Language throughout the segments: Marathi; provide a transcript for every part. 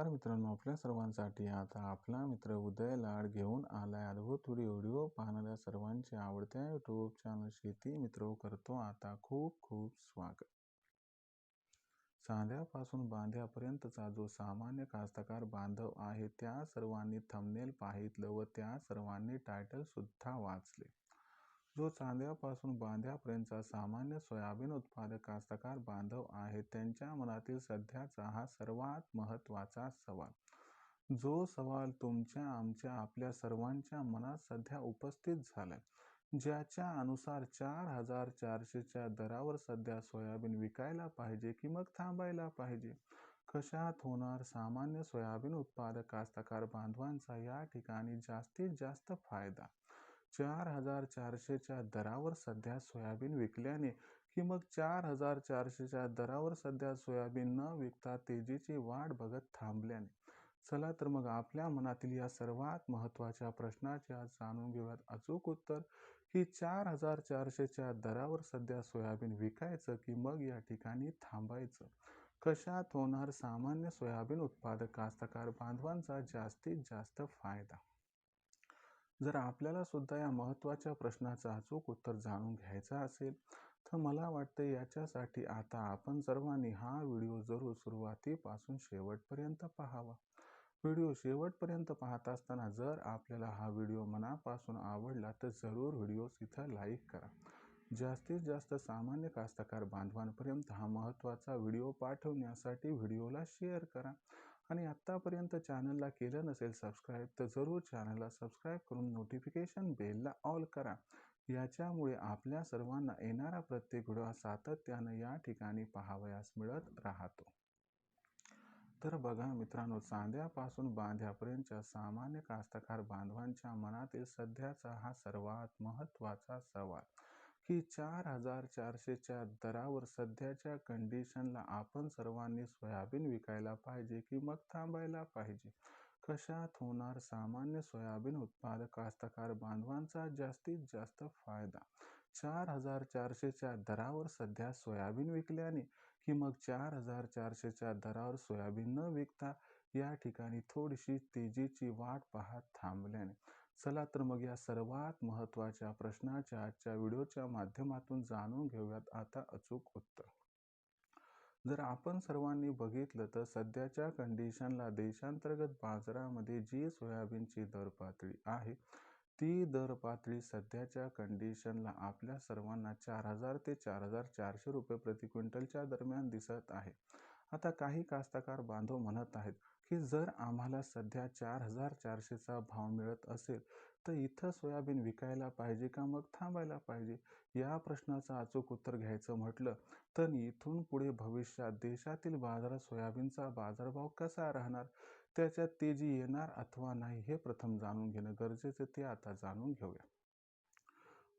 नमस्कार मित्रांनो, आपल्या सर्वांसाठी आता आपला मित्र उदय लाड घेऊन आलाय अद्भुत व्हिडिओ पाहणाऱ्या सर्वांच्या आवडत्या यूट्यूब चॅनल शेती मित्र करतो आता खूप खूप स्वागत. साध्यापासून बांध्यापर्यंतचा जो सामान्य कास्तकार बांधव आहे त्या सर्वांनी थंबनेल पाहितलं व त्या सर्वांनी टायटल सुद्धा वाचले. जो चांद्यापासून बांध्यापर्यंतचा सामान्य सोयाबीन उत्पादक कास्तकार बांधव आहे त्यांच्या मनातील सध्याचा हा सर्वात महत्त्वाचा सवाल. जो सवाल तुमच्या, आमच्या, आपल्या सर्वांच्या मनात सध्या उपस्थित झालाय. ज्याच्या अनुसार 4,400च्या दरावर सध्या सोयाबीन विकायला पाहिजे की मग थांबायला पाहिजे. कशात होणार सामान्य सोयाबीन उत्पादक कास्तकार बांधवांचा या ठिकाणी जास्तीत जास्त फायदा. 4,400च्या दरावर सध्या सोयाबीन विकल्याने की मग 4,400च्या दरावर सध्या सोयाबीन न विकता तेजीची वाट बघत थांबल्याने. चला तर मग आपल्या मनातील या सर्वात महत्त्वाच्या प्रश्नाचे आज जाणून घेऊयात अचूक उत्तर की 4,400च्या दरावर सध्या सोयाबीन विकायचं की मग या ठिकाणी थांबायचं. कशात होणार सामान्य सोयाबीन उत्पादक कास्तकार बांधवांचा जास्तीत जास्त फायदा. जर आपल्याला सुद्धा या महत्त्वाच्या प्रश्नाचं अचूक उत्तर जाणून घ्यायचं असेल तर मला वाटतं याच्यासाठी आता आपण सर्वांनी हा व्हिडिओ जरूर सुरुवातीपासून शेवटपर्यंत पाहावा. व्हिडिओ शेवटपर्यंत पाहत असताना जर आपल्याला हा व्हिडिओ मनापासून आवडला तर जरूर व्हिडिओस इथं लाईक करा. जास्तीत जास्त सामान्य कास्तकार बांधवांपर्यंत हा महत्त्वाचा व्हिडिओ पाठवण्यासाठी व्हिडिओला शेअर करा. आणि आत्तापर्यंत चॅनलला केलं नसेल सबस्क्राईब तर जरूर चॅनलला सबस्क्राईब करून नोटिफिकेशन बेलला ऑल करा. याच्यामुळे आपल्या सर्वांना येणारा प्रत्येक व्हिडिओ सातत्यानं या ठिकाणी पाहावयास मिळत राहतो. तर बघा मित्रांनो, चांद्यापासून बांध्यापर्यंतच्या सामान्य कास्तकार बांधवांच्या मनातील सध्याचा हा सर्वात महत्त्वाचा सवाल की 4,400च्या दरावर सध्याच्या कंडिशनला आपण सर्वांनी सोयाबीन विकायला पाहिजे की मग थांबायला पाहिजे. कशात होणार सामान्य सोयाबीन उत्पादक कास्तकार बांधवांचा जास्तीत जास्त फायदा. 4,400च्या दरावर सध्या सोयाबीन विकल्याने की मग 4,400च्या दरावर सोयाबीन न विकता या ठिकाणी थोडीशी तेजीची वाट पाहत थांबल्याने. चला तर मग या सर्वात महत्त्वाच्या प्रश्नाच्या आजच्या व्हिडिओच्या माध्यमातून जाणून घेऊयात आता अचूक उत्तर. जर आपण सर्वांनी बघितलं तर सध्याच्या कंडिशनला देशांतर्गत बाजारामध्ये जी सोयाबीनची दर पातळी आहे ती दर पातळी सध्याच्या कंडिशनला आपल्या सर्वांना 4,000 ते 4,400 रुपये प्रति क्विंटलच्या दरम्यान दिसत आहे. आता काही कास्तकार बांधव म्हणत आहेत की जर आम्हाला सध्या 4,400चा भाव मिळत असेल तर इथं सोयाबीन विकायला पाहिजे का मग थांबायला पाहिजे. या प्रश्नाचं अचूक उत्तर घ्यायचं म्हटलं तर इथून पुढे भविष्यात देशातील बाजारात सोयाबीनचा बाजारभाव कसा राहणार, त्याच्यात तेजी येणार अथवा नाही हे प्रथम जाणून घेणं गरजेचं ते आता जाणून घेऊया.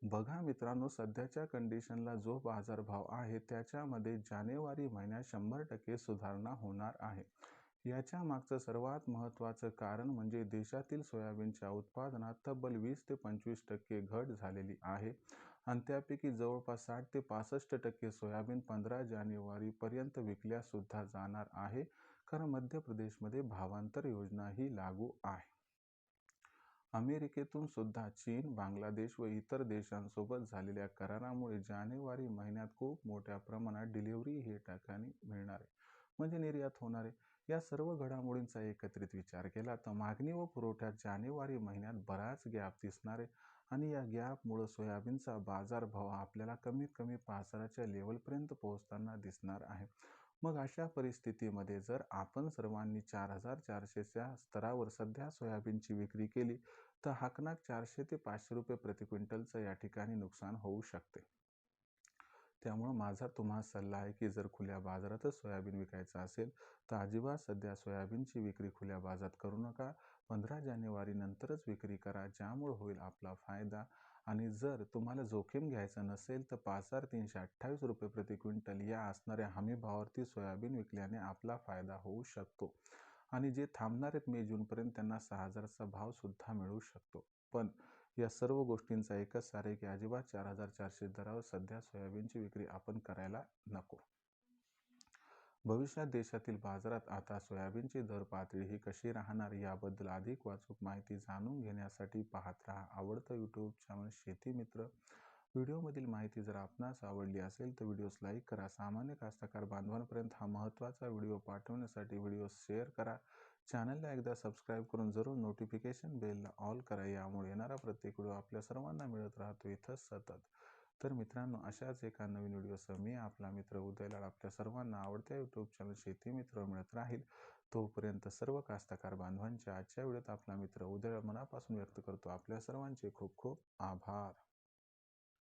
बघा मित्रांनो, सध्याच्या कंडिशनला जो बाजारभाव आहे त्याच्यामध्ये जानेवारी महिन्यात 100% सुधारणा होणार आहे. याच्या मागचं सर्वात महत्त्वाचं कारण म्हणजे देशातील सोयाबीनच्या उत्पादनात तब्बल 20 ते 25% घट झालेली आहे आणि त्यापैकी जवळपास 60 ते 65% सोयाबीन 15 जानेवारीपर्यंत विकल्या सुद्धा जाणार आहे, कारण मध्य प्रदेशमध्ये भावांतर योजना ही लागू आहे. अमेरिकेतून सुद्धा चीन, बांगलादेश व इतर देशांसोबत झालेल्या करारामुळे जानेवारी महिन्यात खूप मोठ्या प्रमाणात डिलिव्हरी हे ठिकाणी मिळणार आहे, म्हणजे निर्यात होणार आहे. या सर्व घडामोडींचा एकत्रित विचार केला तर मागणी व पुरवठ्यात जानेवारी महिन्यात बराच गॅप दिसणार आहे आणि या गॅपमुळे सोयाबीनचा बाजारभाव आपल्याला कमीत कमी 5,000च्या लेवलपर्यंत पोहोचताना दिसणार आहे. मग अशा परिस्थितीमध्ये जर आपण सर्वांनी 4,400च्या स्तरावर सध्या सोयाबीनची विक्री केली तर हाकनाक 400 ते 500 रुपये प्रति क्विंटलचं या ठिकाणी नुकसान होऊ शकते. त्यामुळे माझा तुम्हाला सल्ला आहे की जर खुल्या बाजारातच सोयाबीन विकायचं असेल तर अजिबात सध्या सोयाबीनची विक्री खुल्या बाजारात करू नका. 15 जानेवारी नंतरच विक्री करा, ज्यामुळे होईल आपला फायदा. आणि जर तुम्हाला जोखीम घ्यायचं नसेल तर 5,328 रुपये प्रति क्विंटल या असणाऱ्या हमी भावावरती सोयाबीन विकल्याने आपला फायदा होऊ शकतो. आणि जे थांबणार आहेत मे जूनपर्यंत त्यांना 6,000चा भाव सुद्धा मिळू शकतो. पण या सर्व गोष्टींचा एकच सार आहे की अजिबात 4,400 दरावर सध्या सोयाबीनची विक्री आपण करायला नको. भविष्यात देशातील बाजारात आता सोयाबीनची दर पातळी ही कशी राहणार याबद्दल अधिक वाचूक माहिती जाणून घेण्यासाठी पाहत राहा आवडतं यूट्यूब चॅनल शेती मित्र. व्हिडिओमधील माहिती जर आपणास आवडली असेल तर व्हिडिओस लाईक करा. सामान्य कास्तकार बांधवांपर्यंत हा महत्त्वाचा व्हिडिओ पाठवण्यासाठी व्हिडिओ शेअर करा. चॅनलला एकदा सबस्क्राईब करून जरूर नोटिफिकेशन बेलला ऑल करा. यामुळे येणारा प्रत्येक व्हिडिओ आपल्या सर्वांना मिळत राहतो इथंच सतत. तर मित्रांनो, अशाच एका नवीन व्हिडिओसह मी आपला मित्र उदयलाल आपल्या सर्वांना आवडत्या यूट्यूब चॅनल शेती मित्र मिळत राहील. तोपर्यंत सर्व कास्तकार बांधवांच्या आजच्या व्हिडिओत आपला मित्र उदयलाल मनापासून व्यक्त करतो आपल्या सर्वांचे खूप खूप आभार.